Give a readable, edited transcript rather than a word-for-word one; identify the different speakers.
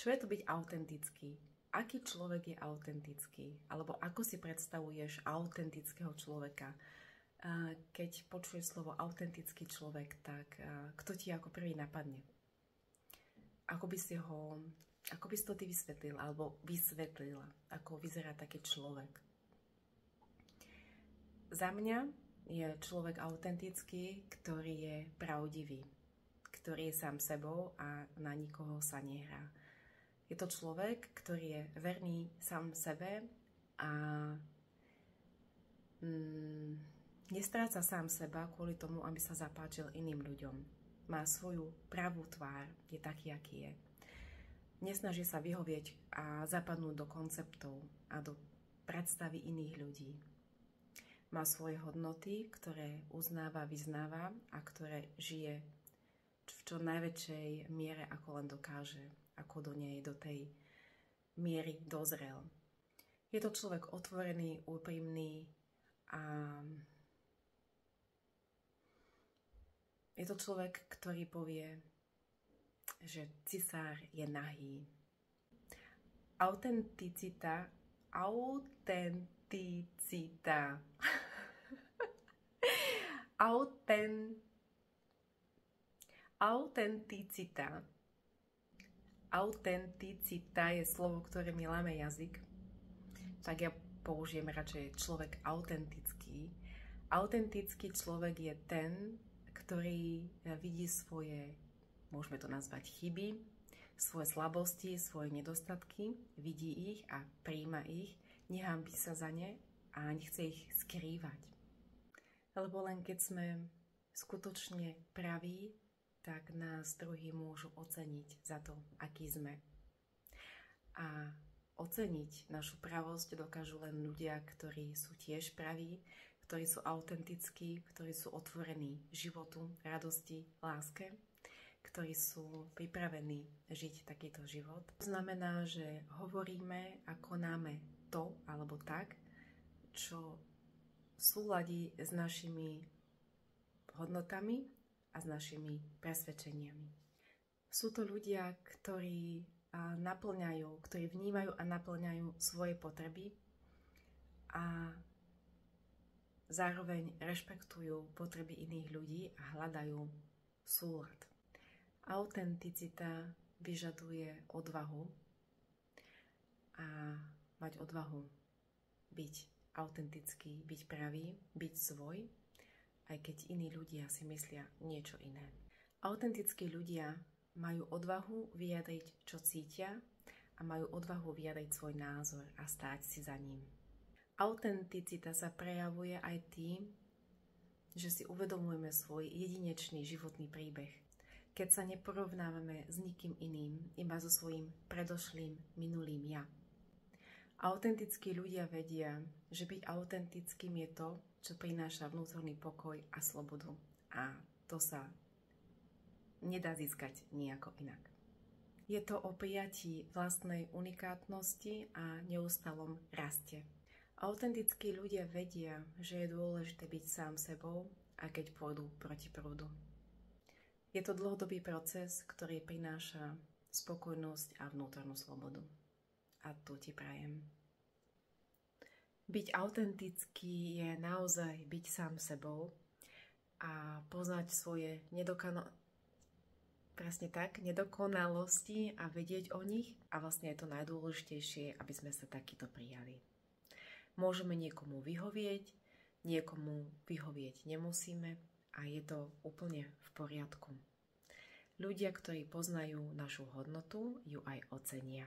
Speaker 1: Čo je to byť autentický? Aký človek je autentický? Alebo ako si predstavuješ autentického človeka? Keď počuješ slovo autentický človek, tak kto ti ako prvý napadne? Ako by si to ty vysvetlil alebo vysvetlila? Ako vyzerá taký človek? Za mňa je človek autentický, ktorý je pravdivý, ktorý je sám sebou a na nikoho sa nehrá. Je to človek, ktorý je verný sám sebe a nestráca sám seba kvôli tomu, aby sa zapáčil iným ľuďom. Má svoju pravú tvár, je taký, aký je. Nesnaží sa vyhovieť a zapadnúť do konceptov a do predstavy iných ľudí. Má svoje hodnoty, ktoré uznáva, vyznáva a ktoré žije v čo najväčšej miere, ako len dokáže, ako do tej miery dozrel. Je to človek otvorený, úprimný a je to človek, ktorý povie, že cisár je nahý. Autenticita. Autenticita je slovo, ktoré mi láme jazyk. Tak ja použijem radšej človek autentický. Autentický človek je ten, ktorý vidí svoje, môžeme to nazvať chyby, svoje slabosti, svoje nedostatky, vidí ich a prijíma ich, nehanbí sa za ne a nechce ich skrývať. Lebo len keď sme skutočne praví, tak nás druhí môžu oceniť za to, aký sme. A oceniť našu pravosť dokážu len ľudia, ktorí sú tiež praví, ktorí sú autentickí, ktorí sú otvorení životu, radosti, láske, ktorí sú pripravení žiť takýto život. To znamená, že hovoríme a konáme to alebo tak, čo súladí s našimi hodnotami a s našimi presvedčeniami. Sú to ľudia, ktorí ktorí vnímajú a naplňajú svoje potreby a zároveň rešpektujú potreby iných ľudí a hľadajú súlad. Autenticita vyžaduje odvahu a mať odvahu byť autentický, byť pravý, byť svoj, aj keď iní ľudia si myslia niečo iné. Autentickí ľudia majú odvahu vyjadriť, čo cítia a majú odvahu vyjadriť svoj názor a stáť si za ním. Autenticita sa prejavuje aj tým, že si uvedomujeme svoj jedinečný životný príbeh. Keď sa neporovnávame s nikým iným, iba so svojím predošlým minulým ja. Autentickí ľudia vedia, že byť autentickým je to, čo prináša vnútorný pokoj a slobodu. A to sa nedá získať nejako inak. Je to o prijatí vlastnej unikátnosti a neustálom raste. Autentickí ľudia vedia, že je dôležité byť sám sebou, a keď pôjdu proti prúdu. Je to dlhodobý proces, ktorý prináša spokojnosť a vnútornú slobodu. A tu ti prajem. Byť autentický je naozaj byť sám sebou a poznať svoje nedokonalosti a vedieť o nich. A vlastne je to najdôležitejšie, aby sme sa takýto prijali. Môžeme niekomu vyhovieť, niekomu vyhovieť nemusíme a je to úplne v poriadku. Ľudia, ktorí poznajú našu hodnotu, ju aj ocenia.